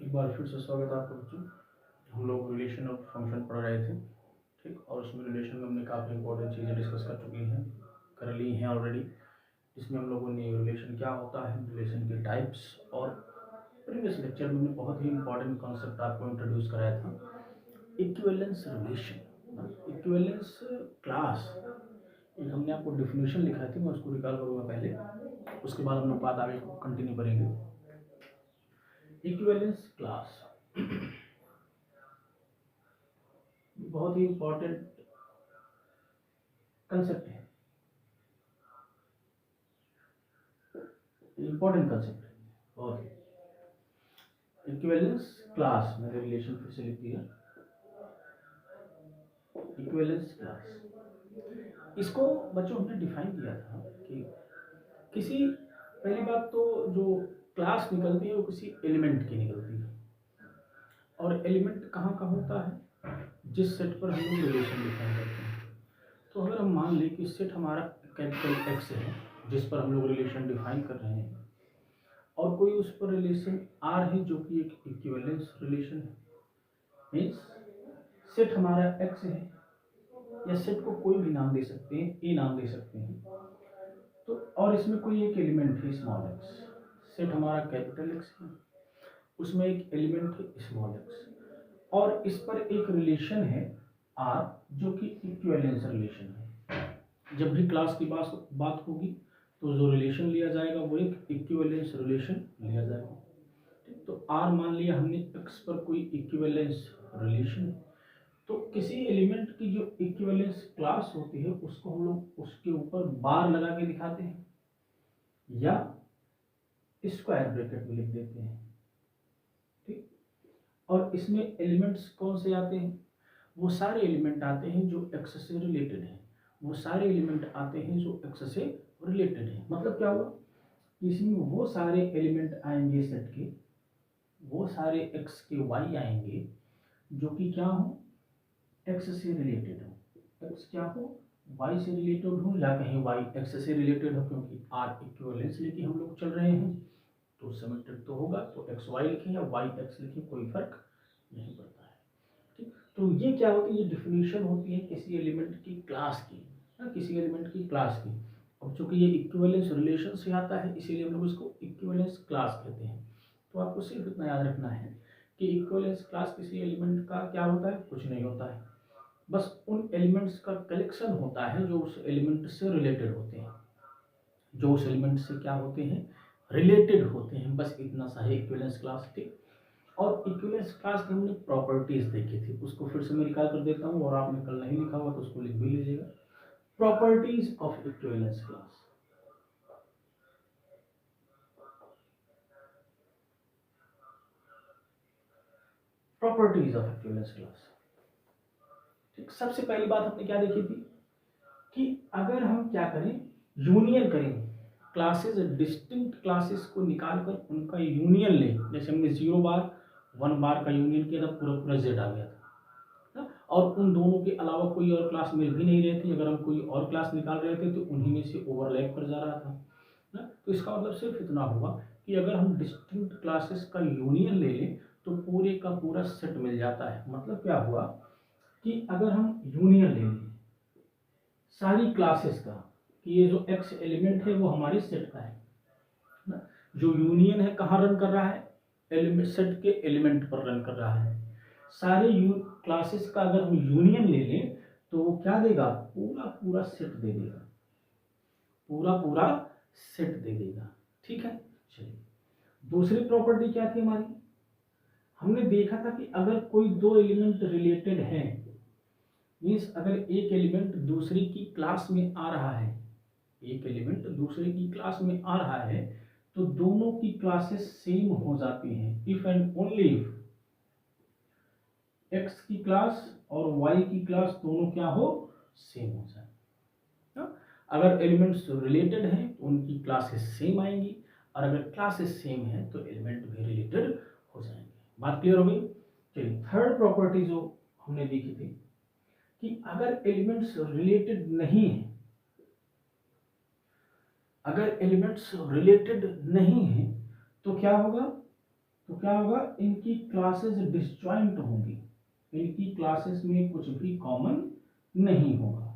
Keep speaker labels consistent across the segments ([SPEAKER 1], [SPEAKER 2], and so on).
[SPEAKER 1] एक बार फिर से स्वागत है आपका बच्चों। हम लोग रिलेशन और फंक्शन पढ़ रहे थे, ठीक। और उसमें रिलेशन में हमने काफ़ी इंपॉर्टेंट चीज़ें डिस्कस कर ली हैं ऑलरेडी। इसमें हम लोगों ने रिलेशन क्या होता है, रिलेशन के टाइप्स, और प्रीवियस लेक्चर में हमने बहुत ही इंपॉर्टेंट कॉन्सेप्ट आपको इंट्रोड्यूस कराया था, इक्विवेलेंस रिलेशन, इक्विवेलेंस क्लास। एक हमने आपको डिफिनेशन लिखा थी, मैं उसको रिकॉल करूँगा पहले, उसके बाद हम लोग बात आगे कंटिन्यू करेंगे। इक्विवेलेंस क्लास बहुत ही इंपॉर्टेंट कंसेप्ट है, इंपॉर्टेंट कंसेप्ट है बहुत ही। इक्विवेलेंस क्लास, मैंने रिलेशन फिर से लिख दिया, इक्विवेलेंस क्लास। इसको बच्चों हमने डिफाइन किया था कि किसी, पहली बात तो जो क्लास निकलती है वो किसी एलिमेंट की निकलती है, और एलिमेंट कहाँ का होता है, जिस सेट पर हम लोग रिलेशन डिफाइन करते हैं। तो अगर हम मान लें कि सेट हमारा कैपिटल एक्स है जिस पर हम लोग रिलेशन डिफाइन कर रहे हैं, और कोई उस पर रिलेशन आर है जो कि एक इक्विवेलेंस रिलेशन है, मीन्स सेट हमारा एक्स है, या सेट को कोई भी नाम दे सकते हैं, ए नाम दे सकते हैं, तो और इसमें कोई एक एलिमेंट है स्मॉल एक्स। सेट हमारा कैपिटल एक्स है, उसमें एक एलिमेंट है स्मॉल एक्स, और इस पर एक रिलेशन है आर जो कि इक्विवेलेंस रिलेशन है। जब भी क्लास की बात होगी तो जो रिलेशन लिया जाएगा वो एक इक्विवेलेंस रिलेशन लिया जाएगा। ठीक, तो आर मान लिया हमने, एक्स पर कोई इक्विवेलेंस रिलेशन है, तो किसी एलिमेंट की जो इक्विवेलेंस क्लास होती है उसको हम लोग उसके ऊपर बार लगा के दिखाते हैं, या स्क्वायर ब्रैकेट में लिख देते हैं। ठीक, और इसमें एलिमेंट्स कौन से आते हैं, वो सारे एलिमेंट आते हैं जो एक्स से रिलेटेड हैं, वो सारे एलिमेंट आते हैं जो एक्स से रिलेटेड है। मतलब क्या हुआ, इसमें वो सारे एलिमेंट आएंगे सेट के, वो सारे एक्स के वाई आएंगे जो कि क्या हो, एक्स से रिलेटेड हो। एक्स क्या हो, वाई से रिलेटेड हो, या कहीं वाई एक्स से रिलेटेड हो, क्योंकि आर इक्विवेलेंस लेके हम लोग चल रहे हैं तो सिमेट्रिक तो होगा, तो एक्स वाई लिखें या वाई एक्स लिखें कोई फर्क नहीं पड़ता है। ठीक, तो ये क्या होती है, ये डिफिनीशन होती है किसी एलिमेंट की क्लास की, किसी एलिमेंट की क्लास की। अब चूंकि ये इक्विवेलेंस रिलेशन से आता है इसीलिए हम लोग इसको इक्विवेलेंस क्लास कहते हैं। तो आपको सिर्फ इतना याद रखना है कि इक्विवेलेंस क्लास किसी एलिमेंट का क्या होता है, कुछ नहीं होता है, बस उन एलिमेंट्स का कलेक्शन होता है जो उस एलिमेंट से रिलेटेड होते हैं, जो उस एलिमेंट से क्या होते हैं, रिलेटेड होते हैं, बस इतना सा है इक्विवेलेंस क्लास। ठीक, और इक्विवेलेंस क्लास की हमने प्रॉपर्टीज देखी थी, उसको फिर से मैं रिकॉल कर देता हूँ, और आपने कल नहीं लिखा हुआ तो उसको लिख भी लीजिएगा। Properties of equivalence class, properties of equivalence class. ठीक, सबसे पहली बात हमने क्या देखी थी कि अगर हम क्या करें, यूनियन करें क्लासेस, डिस्टिंक्ट क्लासेस को निकालकर उनका यूनियन लें, जैसे हमने 0 बार 1 बार का यूनियन किया था, पूरा पूरा जेड आ गया था, और उन दोनों के अलावा कोई और क्लास मिल भी नहीं रहे थे, अगर हम कोई और क्लास निकाल रहे थे तो उन्हीं में से ओवरलैप कर जा रहा था ना। तो इसका मतलब सिर्फ इतना हुआ कि अगर हम डिस्टिंक्ट क्लासेस का यूनियन ले लें तो पूरे का पूरा सेट मिल जाता है। मतलब क्या हुआ कि अगर हम यूनियन ले लें सारी क्लासेस का, कि ये जो एक्स एलिमेंट है वो हमारे सेट का है ना, जो यूनियन है कहाँ रन कर रहा है, एलिमेंट सेट के एलिमेंट पर रन कर रहा है। सारे क्लासेस का अगर हम यूनियन ले लें तो वो क्या देगा, पूरा पूरा सेट दे देगा, पूरा पूरा सेट दे देगा। ठीक है, चलिए दूसरी प्रॉपर्टी क्या थी हमारी, हमने देखा था कि अगर कोई दो एलिमेंट रिलेटेड हैं, मीन्स अगर एक एलिमेंट दूसरी की क्लास में आ रहा है, एक एलिमेंट दूसरे की क्लास में आ रहा है, तो दोनों की क्लासेस सेम हो जाती हैं if and only if x की क्लास और वाई की क्लास दोनों क्या हो, सेम हो जाए। अगर एलिमेंट्स रिलेटेड हैं तो उनकी क्लासेस सेम आएंगी, और अगर क्लासेस सेम है तो एलिमेंट भी रिलेटेड हो जाएंगे। बात क्लियर हो गई। चलिए थर्ड प्रॉपर्टी जो हमने देखी थी कि अगर एलिमेंट्स रिलेटेड नहीं है, अगर एलिमेंट्स रिलेटेड नहीं है तो क्या होगा, तो क्या होगा, इनकी क्लासेस डिसजॉइंट होंगी, इनकी क्लासेस में कुछ भी कॉमन नहीं होगा।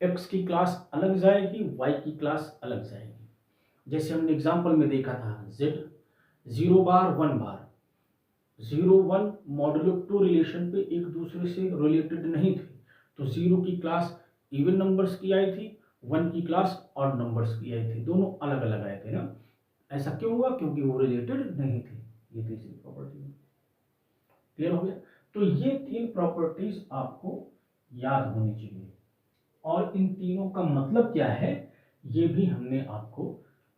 [SPEAKER 1] एक्स की क्लास अलग जाएगी, वाई की क्लास अलग जाएगी। जैसे हमने एग्जांपल में देखा था, जेड 0 बार 1 बार 0 1 मॉडुलो 2 रिलेशन पे एक दूसरे से रिलेटेड नहीं थे, तो 0 की क्लास इवन नंबर्स की आई थी, 1 की क्लास ऑड नंबर्स की आई थी, दोनों अलग अलग आए थे ना। ऐसा क्यों हुआ? क्योंकि वो रिलेटेड नहीं थे। ये तीसरी प्रॉपर्टी, क्लियर हो गया। तो ये 3 प्रॉपर्टीज आपको याद होनी चाहिए, और इन तीनों का मतलब क्या है ये भी हमने आपको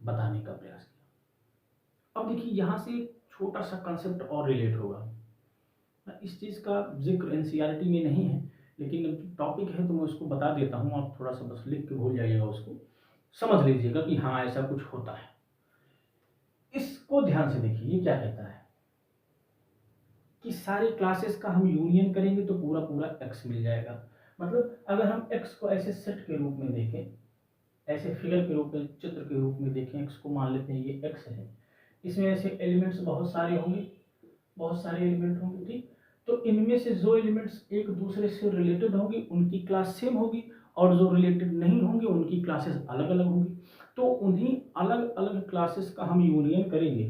[SPEAKER 1] बताने का प्रयास किया। अब देखिए यहां से छोटा सा कंसेप्ट और रिलेट होगा, इस चीज का जिक्र एनसीईआरटी में नहीं है, लेकिन टॉपिक है तो मैं उसको बता देता हूं, आप थोड़ा सा बस लिख के भूल जाइएगा, उसको समझ लीजिएगा कि हाँ ऐसा कुछ होता है। इसको ध्यान से देखिए, ये क्या कहता है कि सारे क्लासेस का हम यूनियन करेंगे तो पूरा पूरा एक्स मिल जाएगा। मतलब अगर हम एक्स को ऐसे सेट के रूप में देखें, ऐसे फिगर के रूप में, चित्र के रूप में देखें, एक्स को मान लेते हैं ये एक्स है, इसमें ऐसे एलिमेंट्स बहुत सारे होंगे, बहुत सारे एलिमेंट होंगे, ठीक। तो इनमें से जो एलिमेंट्स एक दूसरे से रिलेटेड होंगे उनकी क्लास सेम होगी, और जो रिलेटेड नहीं होंगे उनकी क्लासेस अलग अलग होंगी। तो उन्हीं अलग अलग क्लासेस का हम यूनियन करेंगे।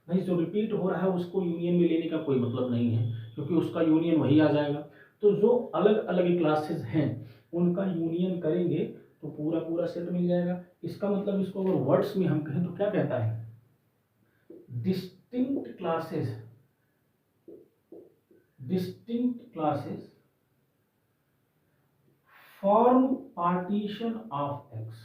[SPEAKER 1] भाई जो रिपीट हो रहा है उसको यूनियन में लेने का कोई मतलब नहीं है, क्योंकि उसका यूनियन वही आ जाएगा। तो जो अलग अलग क्लासेस हैं उनका यूनियन करेंगे तो पूरा पूरा सेट मिल जाएगा। इसका मतलब, इसको अगर वर्ड्स में हम कहें तो क्या कहता है, distinct classes, distinct classes form partition of x।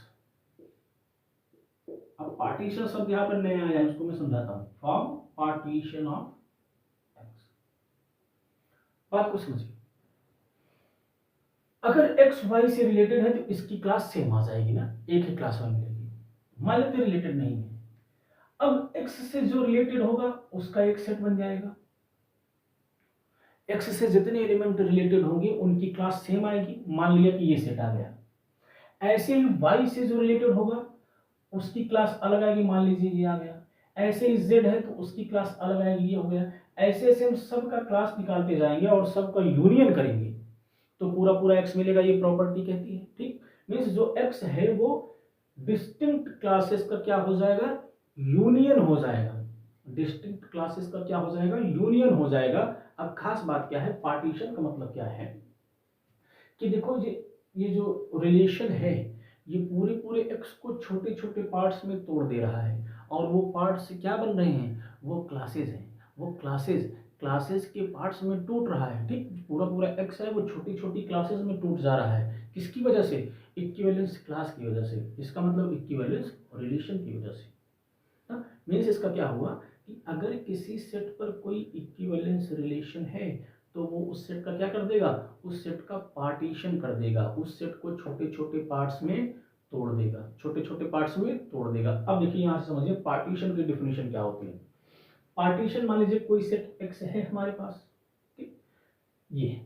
[SPEAKER 1] अब पार्टीशन शब्द यहां पर नया आया है, उसको मैं समझाता हूं। फॉर्म पार्टीशन ऑफ एक्स, बात को समझिए। अगर एक्स वाई से रिलेटेड है तो इसकी क्लास सेम आ जाएगी ना, एक ही क्लास में मिलेगी। मान लेते रिलेटेड नहीं है, अब एक्स से जो रिलेटेड होगा उसका एक सेट बन जाएगा। एक्स से जितने एलिमेंट रिलेटेड होंगे उनकी क्लास सेम आएगी, मान लिया कि ये सेट आ गया। ऐसे ही वाई से जो रिलेटेड होगा उसकी क्लास अलग आएगी, मान लीजिए ये आ गया। ऐसे ही जेड है तो उसकी क्लास अलग आएगी, ये हो गया। ऐसे ऐसे हम सबका क्लास निकालते जाएंगे और सबका यूनियन करेंगे तो पूरा पूरा एक्स मिलेगा, ये प्रॉपर्टी कहती है, ठीक। मीन्स जो एक्स है वो डिस्टिंक्ट क्लासेस का क्या हो जाएगा, यूनियन हो जाएगा। डिस्टिंक्ट क्लासेस का क्या हो जाएगा, यूनियन हो जाएगा। अब खास बात क्या है, पार्टीशन का मतलब क्या है कि देखो ये जो रिलेशन है ये पूरे पूरे एक्स को छोटे छोटे पार्ट्स में तोड़ दे रहा है, और वो पार्ट्स क्या बन रहे हैं, वो क्लासेस हैं। वो क्लासेस क्लासेस के पार्ट्स में टूट रहा है, ठीक। पूरा पूरा एक्स है वो छोटी छोटी क्लासेस में टूट जा रहा है, किसकी वजह से, इक्विवेलेंस क्लास की वजह से। इसका मतलब इक्विवेलेंस रिलेशन की वजह से। मीन्स इसका क्या हुआ कि अगर किसी सेट पर कोई इक्विवेलेंस रिलेशन है तो वो उस सेट का क्या कर देगा, उस सेट का पार्टीशन कर देगा, उस सेट को छोटे छोटे पार्ट्स में तोड़ देगा, छोटे छोटे पार्ट्स में तोड़ देगा। अब देखिए यहां से समझिए पार्टीशन की डिफिनेशन क्या होती है। पार्टीशन, मान लीजिए कोई सेट एक्स है हमारे पास, ठीक, ये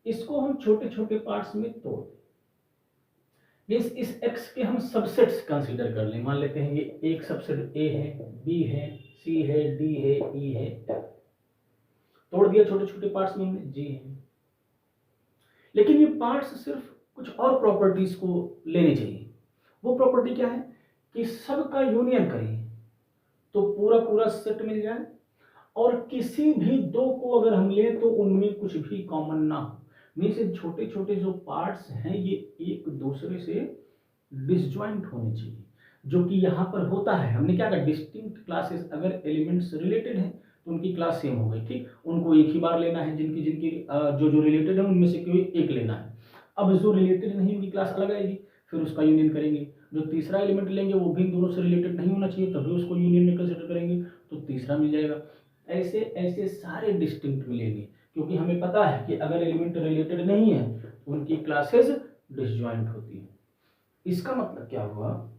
[SPEAKER 1] इसको हम छोटे छोटे पार्ट्स में तोड़ दें। इस एक्स के हम सबसेट्स कंसीडर कर लें, मान लेते हैं ये एक सबसेट ए है, बी है, सी है, डी है, ई है, एफ। तोड़ दिया छोटे छोटे पार्ट्स में हमने, जी है। लेकिन ये पार्ट्स सिर्फ कुछ और प्रॉपर्टीज को लेने चाहिए। वो प्रॉपर्टी क्या है कि सबका यूनियन करें तो पूरा पूरा सेट मिल जाए, और किसी भी दो को अगर हम लें तो उनमें कुछ भी कॉमन ना हो। मीन्स छोटे छोटे जो पार्ट्स हैं ये एक दूसरे से डिसजॉइंट होने चाहिए, जो कि यहाँ पर होता है। हमने क्या कहा, डिस्टिंक्ट क्लासेस, अगर एलिमेंट्स रिलेटेड हैं तो उनकी क्लास सेम हो गई, ठीक। उनको एक ही बार लेना है, जिनकी जिनकी जो जो रिलेटेड है उनमें से कोई एक लेना है। अब जो रिलेटेड नहीं उनकी क्लास अलग आएगी, फिर उसका यूनियन करेंगे। जो तीसरा एलिमेंट लेंगे वो भी दोनों से रिलेटेड नहीं होना चाहिए, तभी उसको यूनियन में कंसिडर करेंगे तो तीसरा मिल जाएगा। ऐसे ऐसे सारे डिस्टिंक्ट मिलेंगे, क्योंकि हमें पता है कि अगर एलिमेंट रिलेटेड नहीं है तो उनकी क्लासेस डिसजॉइंट होती है। इसका मतलब क्या हुआ,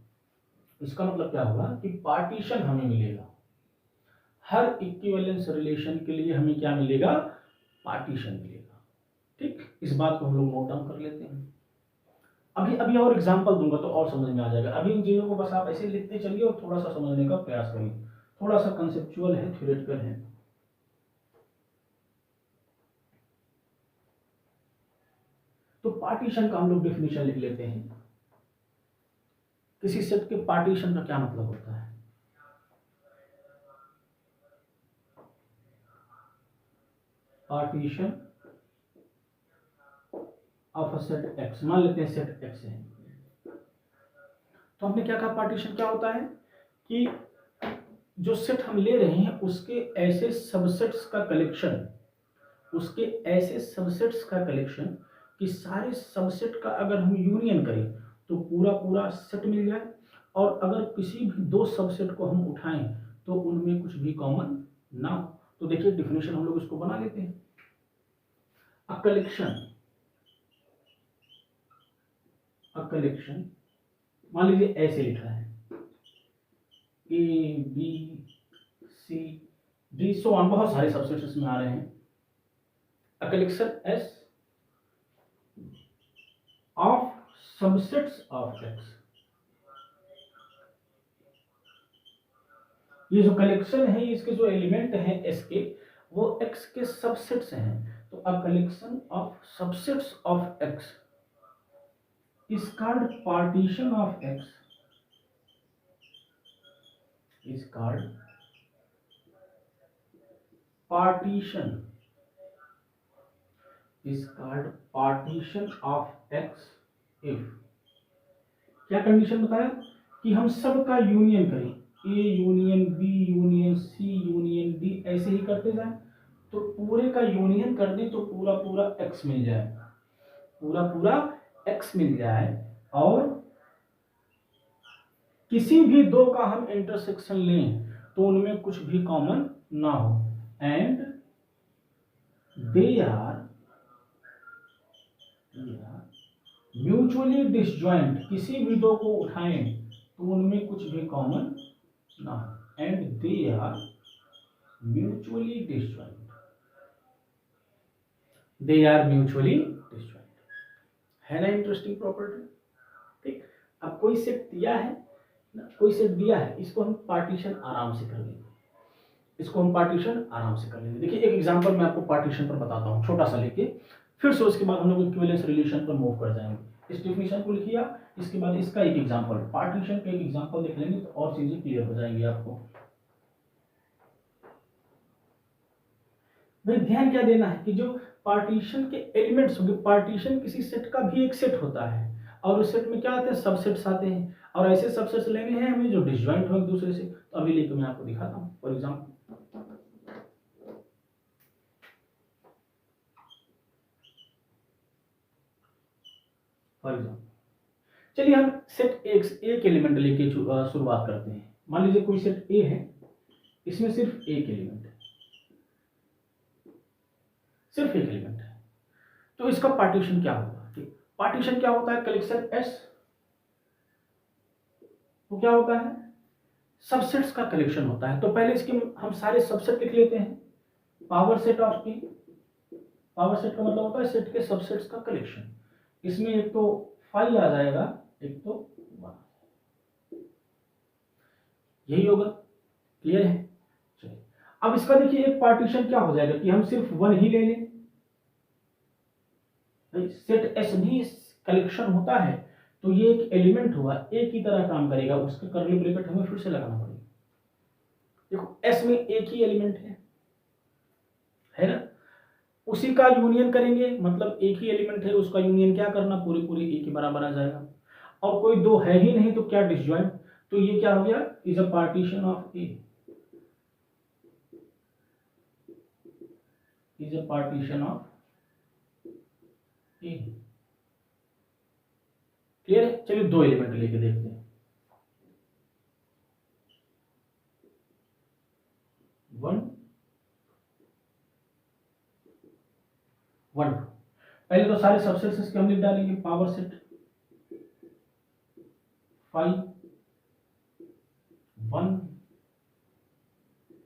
[SPEAKER 1] इसका मतलब क्या हुआ कि पार्टीशन हमें मिलेगा। हर इक्विवेलेंस रिलेशन के लिए हमें क्या मिलेगा, पार्टीशन मिलेगा, ठीक। इस बात को हम लोग नोट डाउन कर लेते हैं। अभी अभी और एग्जांपल दूंगा तो और समझ में आ जाएगा। अभी इन चीजों को बस आप ऐसे लिखते चलिए और थोड़ा सा समझने का प्रयास करिए। थोड़ा सा कंसेप्चुअल है, थ्योरेटिकल है। तो पार्टीशन का हम लोग डेफिनेशन लिख लेते हैं। किसी सेट के पार्टीशन का क्या मतलब होता है? Partition of a set x, मान लेते हैं सेट एक्स है, तो हमने क्या कहा पार्टीशन क्या होता है कि जो सेट हम ले रहे हैं उसके ऐसे सबसेट्स का कलेक्शन, उसके ऐसे सबसेट्स का कलेक्शन कि सारे सबसेट का अगर हम यूनियन करें तो पूरा पूरा सेट मिल जाए, और अगर किसी भी दो सबसेट को हम उठाएं तो उनमें कुछ भी कॉमन ना हो। तो देखिए डिफिनेशन हम लोग इसको बना लेते हैं। अ कलेक्शन मान लीजिए ऐसे लिखा है A B C D so on, बहुत सारे सबसेट्स इसमें आ रहे हैं। A collection S of subsets of X, ये जो कलेक्शन है इसके जो एलिमेंट हैं एस के वो एक्स के सबसेट्स हैं। तो a collection of subsets of x is called partition of x, is called partition, is called partition of x if, क्या कंडीशन बताया कि हम सब का यूनियन करें, A union B union C union D ऐसे ही करते जाए, तो पूरे का यूनियन कर दें तो पूरा पूरा x मिल जाए, पूरा पूरा x मिल जाए, और किसी भी दो का हम इंटरसेक्शन लें तो उनमें कुछ भी कॉमन ना हो, and they are mutually disjoint, किसी भी दो को उठाएं तो उनमें कुछ भी कॉमन ना हो, and they are mutually disjoint, they are mutually disjoint. है ना इंटरेस्टिंग प्रॉपर्टी? ठीक, अब कोई सेट दिया है ना, कोई सेट दिया है, इसको हम पार्टीशन आराम से कर लेंगे, इसको हम पार्टीशन आराम से कर लेंगे। देखिए एक एग्जांपल मैं आपको पार्टीशन पर बताता हूँ छोटा सा लेके, फिर से उसके बाद हम लोग इक्विवेलेंस रिलेशन पर मूव कर जाएंगे। इस डेफिनेशन को लिखिए, इसके बाद इसका एक एग्जांपल, पार्टीशन का एक एग्जांपल देख लेंगे तो और चीजें क्लियर हो जाएंगी आपको। भाई ध्यान क्या देना है कि जो पार्टीशन के एलिमेंट्स होंगे, पार्टीशन किसी सेट का भी एक सेट होता है, और उस सेट में क्या आते हैं, सबसेट्स आते हैं, और ऐसे सबसेट्स लेने हैं हमें जो डिसजॉइंट हो एक दूसरे से। तो अभी लेके मैं आपको दिखाता हूँ। फॉर एग्जाम्पल चलिए हम सेट एक एलिमेंट लेके शुरुआत करते हैं। मान लीजिए कोई सेट ए है, इसमें सिर्फ एक एलिमेंट है, सिर्फ एक एलिमेंट है, तो इसका पार्टीशन क्या होगा? ठीक, पार्टीशन क्या होता है? कलेक्शन एस, वो क्या होता है? सबसेट्स का कलेक्शन होता है। तो पहले इसके हम सारे सबसेट लिख लेते हैं। Power set of P, power set का मतलब होता है सेट के सबसेट्स का कलेक्शन। इसमें एक तो 5 आ जाएगा, एक तो 1, यही होगा। क्लियर है? चलिए अब इसका देखिए एक पार्टीशन क्या हो जाएगा कि हम सिर्फ 1 ही ले लें। सेट एस भी कलेक्शन होता है, तो ये एक एलिमेंट हुआ, एक ही तरह काम करेगा, उसका कर्ली ब्रैकेट हमें फिर से लगाना पड़ेगा। देखो एस में एक ही एलिमेंट है ना, उसी का यूनियन करेंगे, मतलब एक ही एलिमेंट है उसका यूनियन क्या करना, पूरी पूरी एक ही बराबर आ जाएगा। और कोई दो है ही नहीं तो क्या डिसजॉइंट, तो ये क्या हो गया, is a partition of A, is a partition of A. Clear है? चलिए दो एलिमेंट लेके देखते हैं। 1 1 पहले तो सारे सबसेट्स इसके हम लिख डालेंगे। Power set 5 1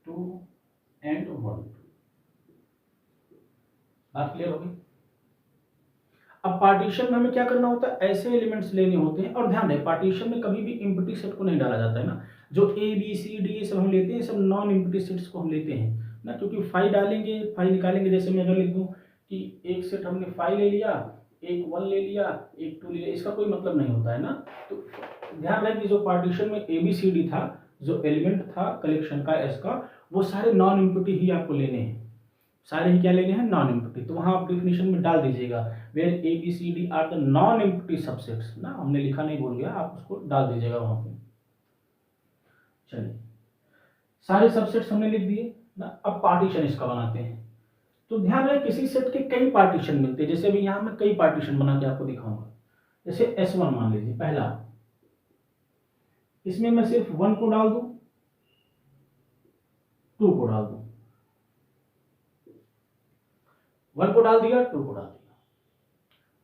[SPEAKER 1] 2 and 1। बात क्लियर होगी? अब पार्टीशन में हमें क्या करना होता है, ऐसे एलिमेंट्स लेने होते हैं। और ध्यान रहे पार्टीशन में कभी भी एम्प्टी सेट को नहीं डाला जाता है ना, जो ए बी सी डी ये सब हम लेते हैं, सब नॉन एम्प्टी सेट्स को हम लेते हैं ना, क्योंकि फाइव डालेंगे, फाइव निकालेंगे। जैसे मैं अगर लिख दूँ कि एक सेट हमने फाइव ले लिया, एक वन ले लिया, एक टू ले लिया, इसका कोई मतलब नहीं होता है ना। तो ध्यान रहे कि जो पार्टीशन में ए बी सी डी था, जो एलिमेंट था कलेक्शन का एस का, वो सारे नॉन एम्प्टी ही आपको लेने हैं, सारे ही क्या लेने हैं, नॉन एम्प्टी। तो वहां आप डिफिनेशन में डाल दीजिएगा where A B C D are the non empty subsets ना, हमने लिखा नहीं भूल गया, आप उसको डाल दीजिएगा वहां पे। चलिए सारे सबसेट्स हमने लिख दिए ना। अब पार्टीशन इसका बनाते हैं। तो ध्यान रहे किसी सेट के कई पार्टीशन मिलते हैं। जैसे अभी यहां मैं कई पार्टीशन बना के आपको दिखाऊंगा। जैसे S1 मान लीजिए पहला, इसमें मैं सिर्फ 1 को डाल दूं, 2 को डाल दूं, 1 को डाल दिया, 2 को डाल दिया,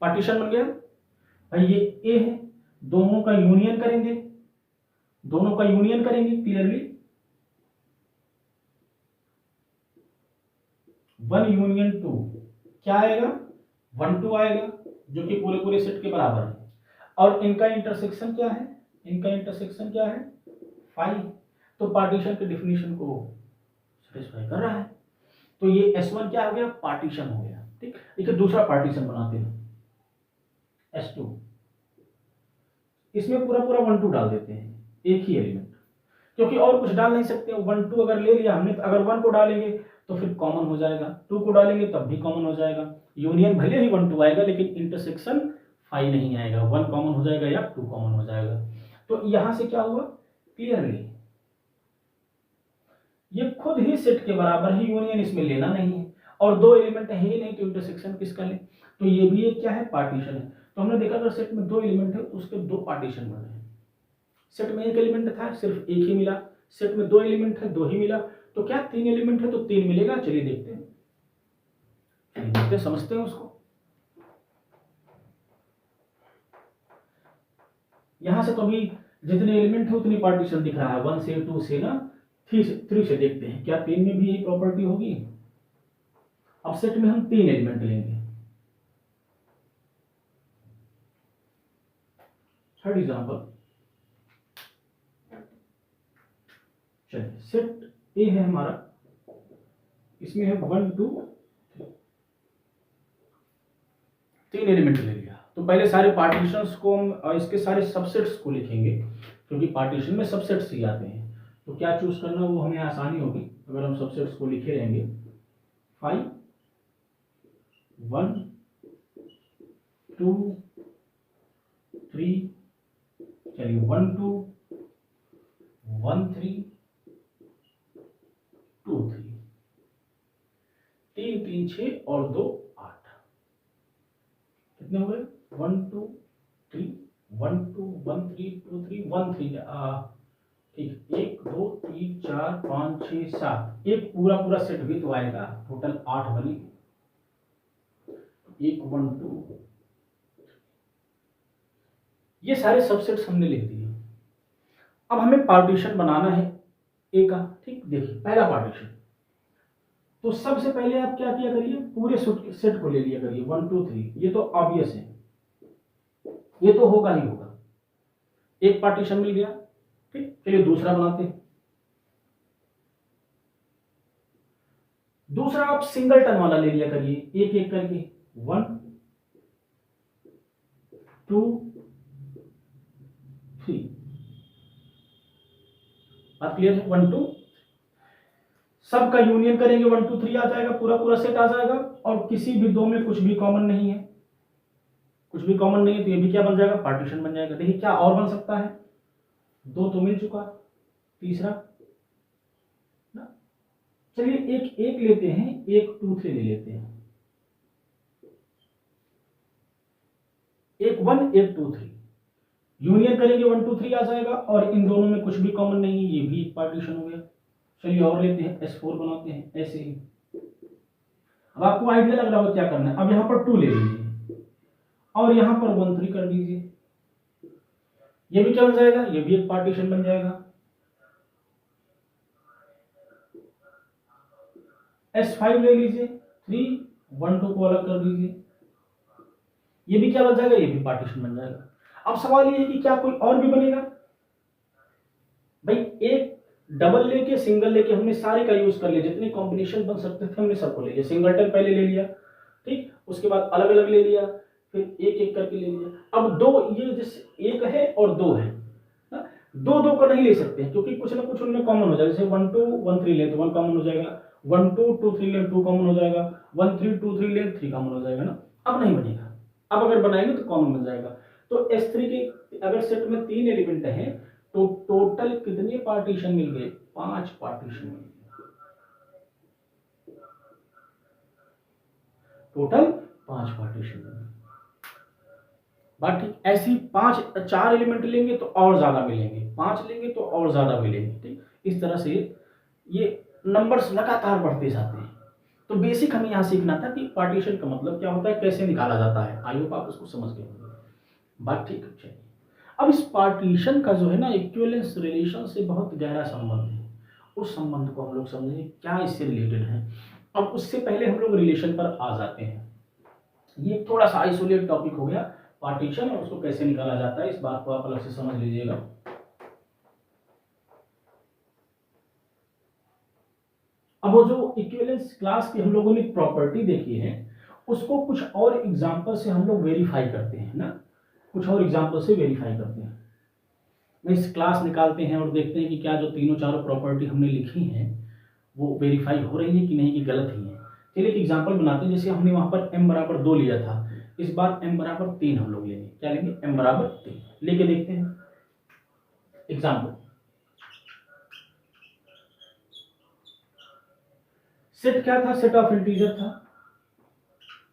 [SPEAKER 1] पार्टीशन बन गया। भाई ये ए है, दोनों का यूनियन करेंगे, दोनों का यूनियन करेंगे क्लियरली, 1 यूनियन 2 क्या आएगा, 1 2 आएगा, जो कि पूरे पूरे सेट के बराबर है। और इनका इंटरसेक्शन क्या है, इनका इंटरसेक्शन क्या है, 5। तो पार्टीशन के डिफिनीशन को सेटिस्फाई कर रहा है। तो ये S1 क्या हो गया, पार्टीशन हो गया। ठीक, देखिए दूसरा पार्टीशन बनाते हैं S2। इसमें पूरा पूरा 1 2 डाल देते हैं, एक ही एलिमेंट, क्योंकि और कुछ डाल नहीं सकते। 1 2 अगर ले लिया हमने, तो अगर 1 को डालेंगे तो फिर कॉमन हो जाएगा, 2 को डालेंगे तब भी कॉमन हो जाएगा। यूनियन भले ही 1 2 आएगा, लेकिन इंटरसेक्शन 5 नहीं आएगा, 1 कॉमन हो जाएगा या 2 कॉमन हो जाएगा। तो यहां से क्या हुआ, क्लियरली ये खुद ही सेट के बराबर है, यूनियन इसमें लेना नहीं है, और दो एलिमेंट है ही नहीं, तो इंटरसेक्शन किसका ले। तो ये भी एक क्या है, पार्टीशन है। तो हमने देखा अगर सेट में दो एलिमेंट है उसके दो पार्टीशन बने हैं। सेट में एक एलिमेंट था, सिर्फ एक ही मिला। सेट में दो एलिमेंट है, दो ही मिला। तो क्या तीन एलिमेंट है तो तीन मिलेगा। चलिए देखते हैं, देखते समझते हैं उसको। यहां से तो अभी जितने एलिमेंट है उतनी पार्टीशन दिख रहा है, 1 से 2 से ना 3 से देखते हैं क्या तीन में भी यही प्रॉपर्टी होगी। अब सेट में हम तीन एलिमेंट लेंगे। थर्ड एग्जांपल, चलिए सेट ए है हमारा, इसमें है 1 2 तीन एलिमेंट ले लिया। तो पहले सारे पार्टीशंस को हम और इसके सारे सबसेट्स को लिखेंगे, क्योंकि पार्टीशन में सबसेट्स ही आते हैं। तो क्या चूज करना वो हमें आसानी होगी अगर हम सबसेट्स को लिखे रहेंगे। 5 1 2 3, चलिए 1 2 1 3 2 3, 3 3 6 और 2 8, कितने हो गए 1 2 3 1 2 1 3 2 3 1 3। ठीक, 1 2 3 4 5 6 7, एक पूरा पूरा सेट भी तो आएगा, टोटल 8 बने। 1 1 2, ये सारे सबसेट्स हमने लिख दिए। अब हमें पार्टीशन बनाना है ए का। ठीक, देखिए पहला पार्टीशन, तो सबसे पहले आप क्या किया करिए, पूरे सेट को ले लिया करिए 1 2 3। ये तो ऑब्वियस है, ये तो होगा ही होगा। एक पार्टीशन मिल गया। ठीक, चलिए दूसरा बनाते हैं। दूसरा आप सिंगलटन वाला ले लिया करिए, एक एक करके 1 2 3। बात क्लियर है, 1 2 सबका यूनियन करेंगे, 1 2 3 आ जाएगा, पूरा पूरा सेट आ जाएगा। और किसी भी दो में कुछ भी कॉमन नहीं है, कुछ भी कॉमन नहीं है, तो ये भी क्या बन जाएगा, पार्टीशन बन जाएगा। देखिए क्या और बन सकता है, दो तो मिल चुका, तीसरा ना। चलिए एक एक लेते हैं, 1 2 3 ले लेते हैं, एक 1 1 2 3 यूनियन करेंगे, 1 2 3 आ जाएगा। और इन दोनों में कुछ भी कॉमन नहीं है, ये भी एक पार्टीशन हो गया। चलिए और लेते हैं, S4 बनाते हैं ऐसे ही। अब आपको आइडिया लग रहा होगा क्या करना है। अब यहां पर 2 ले लीजिए और यहां पर 1 3 कर दीजिए, ये भी क्या बन जाएगा, ये भी एक पार्टीशन बन जाएगा। S5 ले लीजिए, 3 1 2 को अलग कर दीजिए, ये भी क्या बन जाएगा, ये भी पार्टीशन बन जाएगा। अब सवाल ये है कि क्या कोई और भी बनेगा? भाई एक डबल लेके सिंगल लेके हमने सारे का यूज कर लिया, जितने कॉम्बिनेशन बन सकते थे हमने सबको ले लिया। सिंगलटन पहले ले लिया, ठीक, उसके बाद अलग अलग ले लिया, फिर एक एक करके ले लिया। अब दो, ये जैसे एक है और दो है ना, दो दो का नहीं ले सकते क्योंकि कुछ ना कुछ उनमें कॉमन हो जाएगा। जैसे 1 2 1 3 ले तो 1 कॉमन हो जाएगा, 1 2 2 3 ले 2 कॉमन हो जाएगा, 1 3 2 3 ले 3 कॉमन हो जाएगा ना। अब नहीं बनेगा, अब अगर बनाएंगे तो कॉमन बन जाएगा। तो S3 के अगर सेट में 3 एलिमेंट हैं तो टोटल कितने पार्टीशन मिल गए? 5 पार्टीशन मिल गए, टोटल 5 पार्टीशन मिल गए। बात ठीक, ऐसी 4 एलिमेंट लेंगे तो और ज्यादा मिलेंगे, 5 लेंगे तो और ज्यादा मिलेंगे, ठीक। इस तरह से ये नंबर्स लगातार बढ़ते जाते हैं। तो बेसिक हमें यहाँ सीखना था कि पार्टीशन का मतलब क्या होता है, कैसे निकाला जाता है। आई होप आप उसको समझ गए होंगे। बात ठीक है। अब इस पार्टीशन का जो है ना, इक्विवेलेंस रिलेशन से बहुत गहरा संबंध है। उस संबंध को हम लोग समझेंगे क्या इससे रिलेटेड है। अब उससे पहले हम लोग रिलेशन पर आ जाते हैं। ये थोड़ा सा आइसोलेट टॉपिक हो गया पार्टीशन, और उसको कैसे निकाला जाता है इस बात को आप अलग से समझ लीजिएगा। अब वो जो इक्विवेलेंस क्लास की हम लोगों ने प्रॉपर्टी देखी है, उसको कुछ और एग्जांपल से हम लोग वेरीफाई करते हैं ना, कुछ और एग्जांपल से वेरीफाई करते हैं। इस क्लास निकालते हैं और देखते हैं कि क्या जो तीनों चारों प्रॉपर्टी हमने लिखी हैं वो वेरीफाई हो रही है कि नहीं, कि गलत ही है। चलिए एक एग्जांपल बनाते हैं। जैसे हमने वहां पर m बराबर 2 लिया था, इस बार m बराबर 3 हम लोग लेंगे। क्या लेंगे? m बराबर 3 लेके देखते हैं एग्जाम्पल। सेट क्या था? सेट ऑफ इंटीजर था,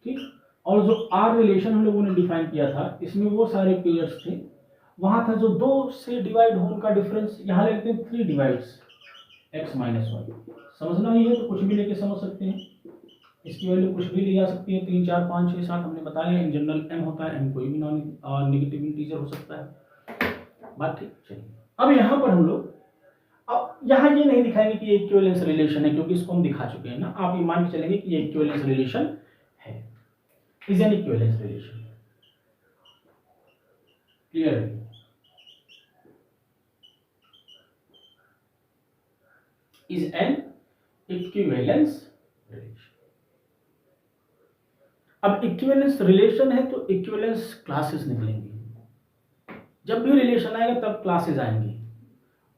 [SPEAKER 1] ठीक। और जो आर रिलेशन हम लोगों ने डिफाइन किया था, इसमें वो सारे पेयर्स थे। वहां था जो 2 से डिवाइड हो उनका डिफरेंस, यहां लेते हैं 3 डिवाइड्स x माइनस 1। समझना ही है तो कुछ भी लेके समझ सकते हैं, इसकी वैल्यू कुछ भी ली जा सकती है। 3 4 5 6 7 हमने बताया। इन जनरल m होता है, m कोई भी नॉन नेगेटिव इंटीजर हो सकता है। बात ठीक। चलिए अब यहाँ पर हम लोग, अब यहाँ ये नहीं दिखाएंगे कि ये इक्विवेलेंस रिलेशन है, क्योंकि इसको हम दिखा चुके हैं ना। आप ये मान के चलेंगे कि ये इक्विवेलेंस रिलेशन है, is an equivalence relation. Clear है? Is an equivalence relation. अब इक्विवेलेंस रिलेशन है तो इक्विवेलेंस क्लासेस निकलेंगी। जब भी रिलेशन आएगा तब क्लासेस आएंगी,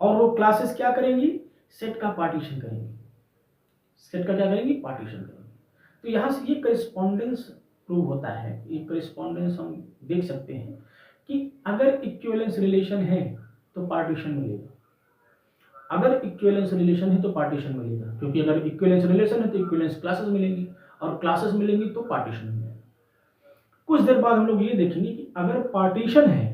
[SPEAKER 1] और वो क्लासेस क्या करेंगी? सेट का पार्टीशन करेंगी। सेट का क्या करेंगी? पार्टीशन करेंगी। तो यहां से ये करेस्पॉन्डेंस प्रूव होता है। ये करेस्पॉन्डेंस हम देख सकते हैं कि अगर इक्विवेलेंस रिलेशन है तो पार्टीशन मिलेगा, अगर इक्विवेलेंस रिलेशन है तो पार्टीशन मिलेगा, क्योंकि अगर इक्विवेलेंस रिलेशन है तो इक्विवेलेंस क्लासेस मिलेंगी, और क्लासेस मिलेंगी तो पार्टीशन मिलेगा। कुछ देर बाद हम लोग ये देखेंगे कि अगर पार्टीशन है,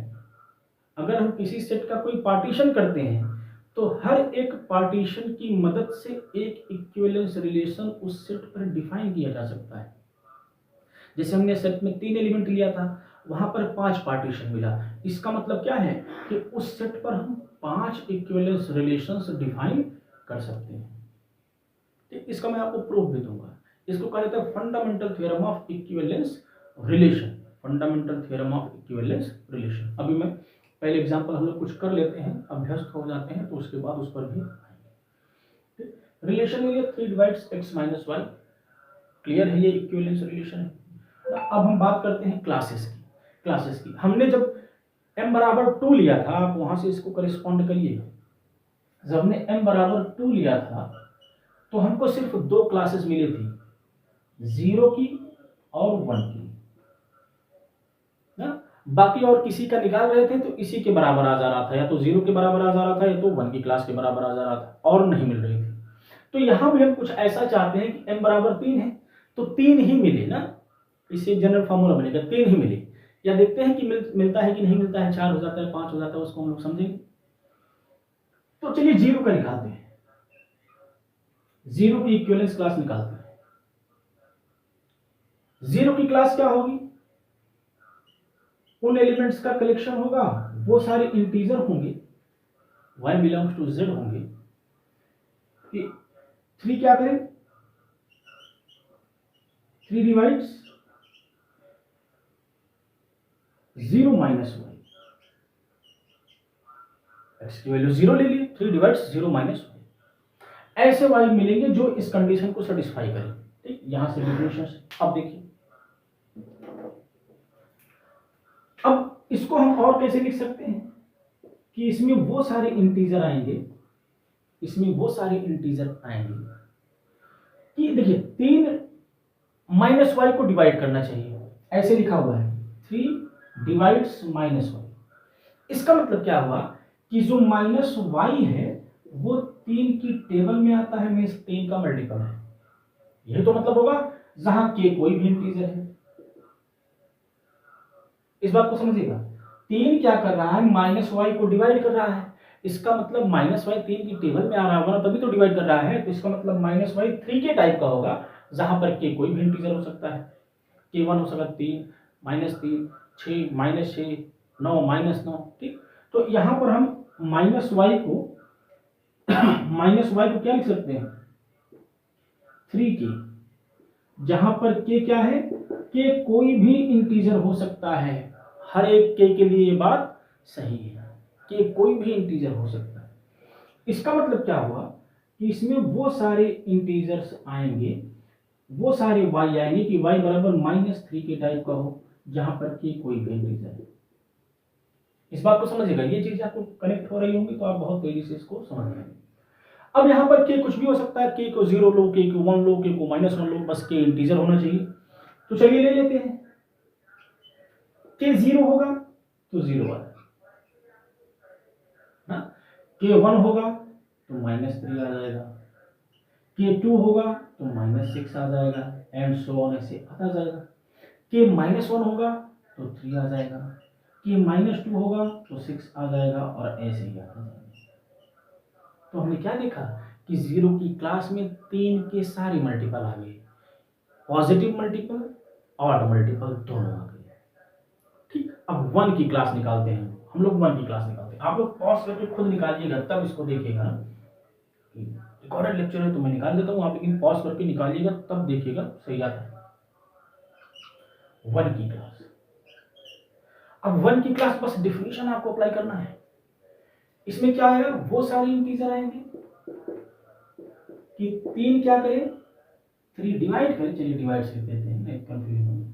[SPEAKER 1] अगर हम किसी सेट का कोई पार्टीशन करते हैं तो हर एक पार्टीशन की मदद से एक इक्विवेलेंस रिलेशन उस सेट पर डिफाइन किया जा सकता है। जैसे हमने सेट में 3 एलिमेंट लिया था, वहां पर 5 पार्टीशन मिला। इसका मतलब क्या है कि उस सेट पर हम 5 इक्विवेलेंस रिलेशंस डिफाइन कर सकते हैं। ठीक, इसका मैं आपको प्रूफ भी दूंगा। इसको कहा जाता है fundamental theorem of equivalence relation. Fundamental theorem of equivalence relation. अभी मैं पहले एग्जांपल हम लोग कुछ कर लेते हैं, अभ्यस्त हो जाते हैं, तो उसके बाद उस पर भी रिलेशन में ये 3 डिवाइड्स x माइनस 1। क्लियर है? ये इक्विवेलेंस रिलेशन है। अब हम बात करते हैं क्लासेस की। क्लासेस की हमने जब m बराबर 2 लिया था, आप वहां से इसको करिस्पॉन्ड करिए। जब हमने m बराबर 2 लिया था तो हमको सिर्फ 2 क्लासेस मिली थी, 0 की और 1 की ना। बाकी और किसी का निकाल रहे थे तो इसी के बराबर आ जा रहा था, या तो 0 के बराबर आ जा रहा था या तो 1 की क्लास के बराबर आ जा रहा था, और नहीं मिल रही थी। तो यहां भी हम कुछ ऐसा चाहते हैं कि m बराबर 3 है तो 3 ही मिले ना, इससे जनरल फॉर्मूला बनेगा 3 ही मिले। या देखते हैं कि मिलता है कि नहीं मिलता है, 4 हो जाता है, 5 हो जाता है, उसको हम लोग समझेंगे। तो चलिए 0 का निकालते हैं, 0 की इक्विवेलेंस क्लास निकालते हैं। 0 की क्लास क्या होगी? उन एलिमेंट्स का कलेक्शन होगा, वो सारे इंटीजर होंगे, y बिलोंग्स टू z होंगे। 3 क्या करें? 3 डिवाइड्स 0 माइनस वाई, एक्स की वैल्यू 0 ले लिए, 3 डिवाइड्स 0 माइनस वाई, ऐसे वाई मिलेंगे जो इस कंडीशन को सेटिस्फाई करें। ठीक, यहां से डिफरेंशिएशन। अब देखिए, अब इसको हम और कैसे लिख सकते हैं कि इसमें वो सारे इंटीजर आएंगे, इसमें वो सारे इंटीजर आएंगे कि देखिए 3 माइनस वाई को डिवाइड करना चाहिए, ऐसे लिखा हुआ है 3 डिवाइड्स माइनस वाई। इसका मतलब क्या हुआ कि जो माइनस वाई है वो 3 की टेबल में आता है, मीन्स 3 का मल्टीपल है। यही तो मतलब होगा जहां के कोई भी इंटीजर है। इस बात को समझिएगा, 3 क्या कर रहा है, माइनस वाई को डिवाइड कर रहा है। इसका मतलब माइनस वाई 3 की टेबल में आ रहा होगा ना, तभी तो डिवाइड कर रहा है। तो इसका मतलब माइनस वाई 3 के टाइप का होगा, जहां पर के कोई भी इंटीजर हो सकता है। के 1 हो सकता है 3, -3, 6, -6, 9, -9। ठीक, तो यहां पर हम माइनस वाई को क्या लिख सकते हैं, 3 के, जहां पर के क्या है, के कोई भी इंटीजर हो सकता है। हर एक के लिए ये बात सही है कि कोई भी इंटीजर हो सकता है। इसका मतलब क्या हुआ कि इसमें वो सारे इंटीजर्स आएंगे, वो सारे y आएंगे कि y बराबर -3 के टाइप का हो, जहां पर के कोई भी इंटीजर है। इस बात को समझिएगा, ये चीज आपको कनेक्ट हो रही होंगी तो आप बहुत तेजी से इसको समझ जाएंगे। अब यहाँ पर के कुछ भी हो सकता है, के को 0 लो, के को 1 लो, के को -1 लो, बस के इंटीजर होना चाहिए। तो चलिए ले लेते हैं, के 0 होगा तो 0 आ जाएगा, के 1 होगा तो -3 आ जाएगा, के 2 होगा तो -6 आ जाएगा, एंड सो ऑन, ऐसे आता जाएगा। के -1 होगा तो 3 आ जाएगा, के -2 होगा तो 6 आ जाएगा, और ऐसे ही आता जाएगा। तो हमने क्या देखा कि 0 की क्लास में 3 के सारे मल्टीपल आ गए, पॉजिटिव मल्टीपल, ऑड मल्टीपल दोनों आ गए। ठीक, अब 1 की क्लास निकालते हैं, हम लोग 1 की क्लास निकालते हैं। आप लोग पॉज करके खुद निकालिएगा, तब इसको देखिएगा। रिकॉर्डेड लेक्चर है तो मैं निकाल देता हूँ, आप लेकिन पॉज करके निकालिएगा, तब देखिएगा सही आता है। 1 की क्लास, अब 1 की क्लास बस डिफिनेशन आपको अप्लाई करना है। इसमें क्या आएगा, वो सारे इंटीजर आएंगे कि 3 क्या करें, 3 डिवाइड करें, चलिए डिवाइड से देते हैं, नहीं confusion.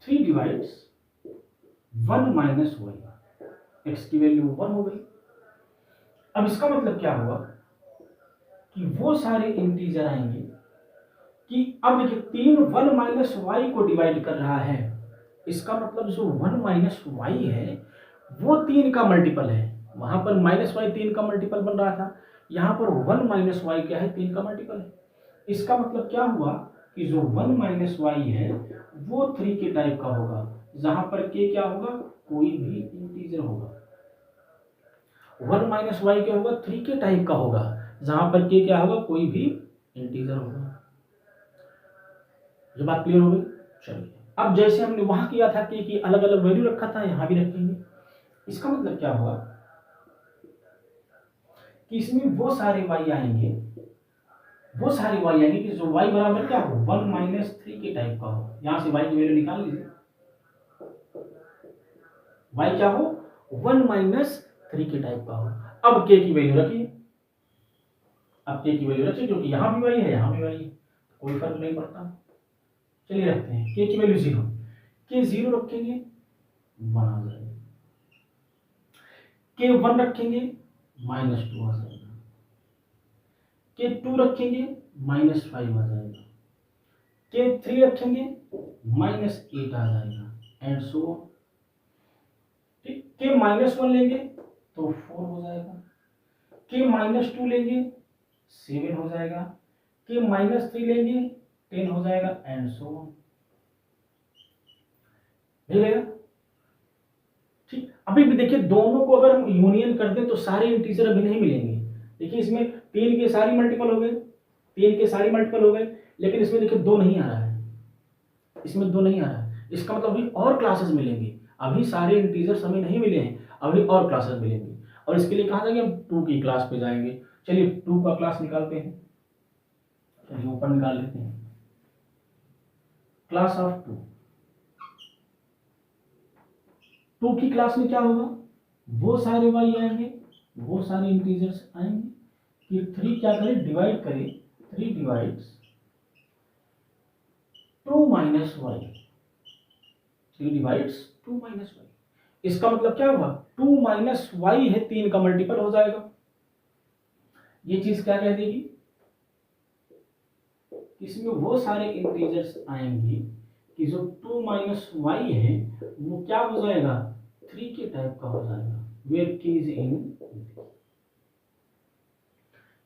[SPEAKER 1] 3 divides 1 minus Y, X की वैल्यू 1 हो गई। अब इसका मतलब क्या हुआ कि वो सारे इंटीजर आएंगे कि अब देखिए 3 1 माइनस वाई को डिवाइड कर रहा है। इसका मतलब जो 1 माइनस वाई है वो 3 का मल्टीपल है। वहां पर माइनस वाई 3 का मल्टीपल बन रहा था, यहाँ पर 1 माइनस वाई क्या है, 3 का मल्टीपल है। इसका मतलब क्या हुआ कि जो 1 माइनस वाई है वो 3 के टाइप का होगा, जहां पर के क्या होगा, कोई भी इंटीजर होगा। 1 माइनस वाई क्या होगा, 3 के टाइप का होगा, जहां पर के क्या होगा, कोई भी इंटीजर होगा। ये बात क्लियर हो गई। चलिए, अब जैसे हमने वहां किया था के की अलग अलग वैल्यू रखा था, यहां भी रखेंगे। इसका मतलब क्या हुआ कि इसमें वो सारे वाई आएंगे, वो सारे वाई आएंगे कि जो वाई बराबर क्या हो, 1 माइनस 3 के टाइप का हो। यहां से वाई की वैल्यू निकाल लीजिए, वाई क्या हो, 1 माइनस 3 के टाइप का हो। अब के की वैल्यू रखिए, अब के की वैल्यू रखिए, क्योंकि यहां भी वाई है यहां भी वाई है, कोई फर्क नहीं पड़ता। चलिए रखते हैं के की वैल्यू 0, के 0 रखेंगे 1 आ जाएगा, के 1 रखेंगे -2 आ जाएगा, के 2 रखेंगे -5 आ जाएगा, के 3 रखेंगे -8 आ जाएगा, एंड सो ऑन। ठीक, के -1 लेंगे तो 4 हो जाएगा, के -2 लेंगे 7 हो जाएगा, के -3 लेंगे 10 हो जाएगा, एंड सो ऑन। मिलेगा। ठीक, अभी भी देखिए दोनों को अगर हम यूनियन कर दें तो सारे इंटीजर अभी नहीं मिलेंगे। देखिए इसमें 3 के सारी मल्टीपल हो गए, 3 के सारी मल्टीपल हो गए, लेकिन इसमें देखिए 2 नहीं आ रहा है, इसमें 2 नहीं आ रहा है। इसका मतलब अभी और क्लासेस मिलेंगे, अभी सारे इंटीजर्स हमें नहीं मिले हैं, अभी और क्लासेस मिलेंगे। और इसके लिए कहाँ जाएंगे, हम 2 की क्लास पे जाएंगे। चलिए 2 का क्लास निकालते हैं, चलिए ऊपर निकाल लेते हैं, क्लास ऑफ 2। टू की क्लास में क्या होगा, वो सारे वाई आएंगे, वो सारे इंटीजर्स आएंगे कि 3 क्या करे, डिवाइड करे, 3 divides 2 minus Y, 3 divides 2 minus Y. इसका मतलब क्या हुआ, 2 माइनस वाई है, 3 का मल्टीपल हो जाएगा। ये चीज क्या कह देगी, इसमें वो सारे इंटीजर्स आएंगे कि जो 2 माइनस वाई है वो क्या हो जाएगा, 3 के टाइप का हो जाएगा, where k is in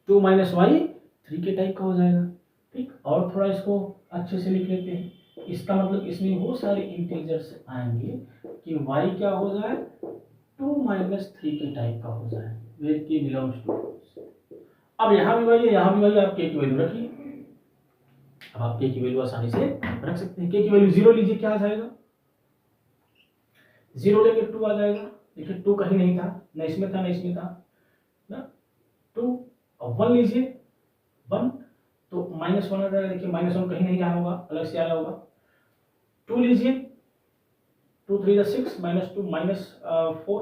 [SPEAKER 1] 2 minus Y 3 के टाइप का हो जाएगा। ठीक, और थोड़ा इसको अच्छे से लिख लेते हैं। इसका मतलब इसमें वो सारे इंटीजर्स आएंगे कि y क्या हो जाए, 2 माइनस 3 के टाइप का हो जाए, वेयर k बिलोंग्स टू। अब यहाँ भी वही है, यहाँ भी वही, आप k की वैल्यू रखिए। अब आप k की वैल्यू आसानी से रख सकते हैं। k की वैल्यू 0 लीजिए, क्या आ जाएगा, 0 लेके 2 आ जाएगा। देखिए 2 कहीं नहीं था, न इसमें था न इसमें था ना, 2। अब 1 लीजिए, 1 तो -1 आ जाएगा। देखिए -1 कहीं नहीं आया होगा, अलग से आया होगा। 2 लीजिए, 2 3 जा 6, -2 -4,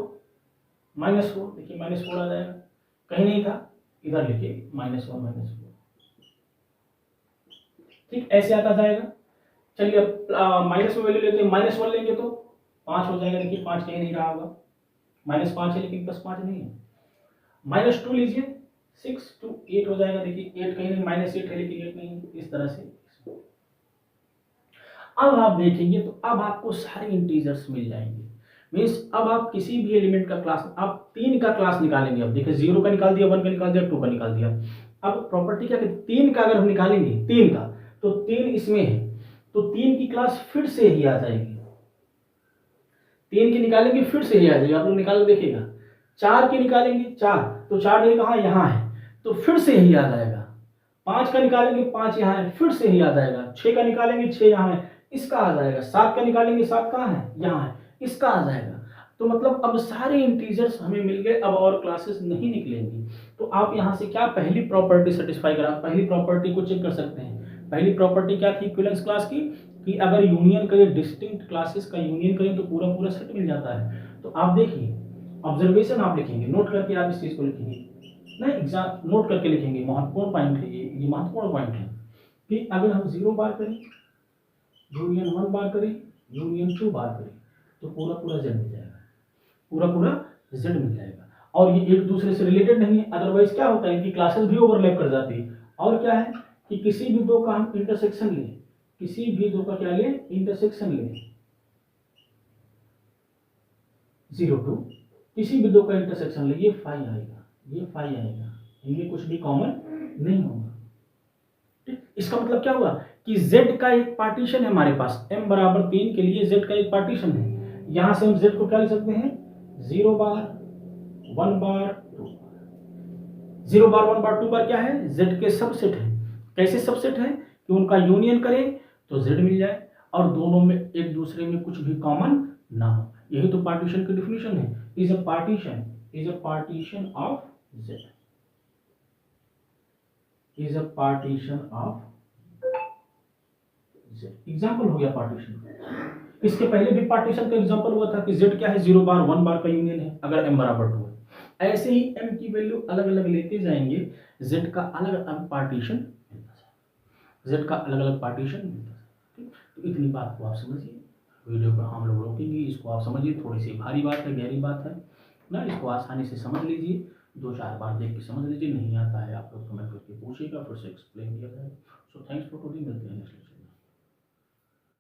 [SPEAKER 1] -4, देखिए -4 आ जाएगा, कहीं नहीं था, इधर लिखिए -1 -4। ठीक, ऐसे आता जाएगा। चलिए अब माइनस में वैल्यू लेते हैं, -1 लेंगे तो 5 हो जाएगा। देखिए 5 कहीं नहीं रहा होगा, -5 है लेकिन +5 नहीं है। -2 लीजिए, 6 to 8 हो जाएगा। देखिए 8 कहीं नहीं, -8 है लेकिन 8 नहीं है। इस तरह से अब आप देखेंगे तो अब आपको सारे इंटीजर्स मिल जाएंगे। मीन्स अब आप किसी भी एलिमेंट का क्लास, आप 3 का क्लास निकालेंगे। अब देखिए 0 का निकाल दिया, 1 का निकाल दिया, 2 का निकाल दिया। अब प्रॉपर्टी क्या कहती है, 3 का अगर हम निकालेंगे, 3 का, तो 3 इसमें है तो 3 की क्लास फिर से ही आ जाएगी। 3 की निकालेंगे फिर से ही आ जाएगी, आप लोग निकाल के देखिएगा। 4 की निकालेंगे, 4 तो 4 ये कहाँ, यहाँ है तो फिर से ही आ जाएगा। 5 का निकालेंगे, 5 यहाँ है, फिर से ही आ जाएगा। 6 का निकालेंगे, 6 यहाँ है, इसका आ जाएगा। 7 का निकालेंगे, 7 कहाँ है, यहाँ है, इसका आ जाएगा। तो मतलब अब सारे इंटीजर्स हमें मिल गए, अब और क्लासेस नहीं निकलेंगी। तो आप यहाँ से क्या पहली प्रॉपर्टी सेटिस्फाई करा, पहली प्रॉपर्टी को चेक कर सकते हैं। पहली प्रॉपर्टी क्या थी इक्विवेलेंस क्लास की, कि अगर यूनियन करें, डिस्टिंक्ट क्लासेस का यूनियन करें तो पूरा पूरा सेट मिल जाता है। तो आप देखिए, ऑब्जर्वेशन आप लिखेंगे, नोट करके आप इस चीज को लिखेंगे ना, एग्जाम नोट करके लिखेंगे। महत्वपूर्ण पॉइंट है ये महत्वपूर्ण पॉइंट है कि अगर हम 0 बार करें, यूनियन 1 बार करें, यूनियन 2 बार करें तो पूरा पूरा जेड मिल जाएगा, पूरा पूरा जेड मिल जाएगा। और ये एक दूसरे से रिलेटेड नहीं है, अदरवाइज क्या होता है, इनकी क्लासेस भी ओवरलैप कर जाती है। और क्या है कि किसी भी दो का हम इंटरसेक्शन लें, किसी भी दो का क्या लें, इंटरसेक्शन लें, 0 2, किसी भी दो का इंटरसेक्शन लें, ये 5 आएगा, ये 5 आएगा, इनमें कुछ भी कॉमन नहीं होगा। ठीक, इसका मतलब क्या हुआ कि z का एक पार्टीशन है हमारे पास, m बराबर 3 के लिए z का एक पार्टीशन है। यहां से हम z को क्या लिख सकते हैं, 0 बार 1 बार 2 बार। 0 बार 1 बार 2 बार क्या है, z के सबसेट है। कैसे सबसेट है कि उनका यूनियन करें तो z मिल जाए और दोनों में एक दूसरे में कुछ भी कॉमन ना हो। यही तो पार्टीशन की डिफिनेशन है, is a partition of z, is a partition of z। Example हो गया पार्टीशन। इसके पहले भी पार्टीशन का एग्जांपल हुआ था कि z क्या है, 0 बार 1 बार का यूनियन है अगर m बराबर 2 है। ऐसे ही m की वैल्यू अलग अलग लेते जाएंगे, z का अलग अलग पार्टीशन मिलता जाएगा, z का अलग अलग पार्टीशन मिलता जाएगा। ठीक, तो इतनी बात को आप समझिए। वीडियो को हम लोग रोकेंगे, इसको आप समझिए, थोड़ी सी भारी बात है, गहरी बात है ना, इसको आसानी से समझ लीजिए, 2-4 बार देख के समझ लीजिए। नहीं आता है आप लोग कमेंट करके पूछिएगा, फिर से एक्सप्लेन किया जाएगा। सो थैंक्स फॉर टुडे, मिलते हैं नेक्स्ट।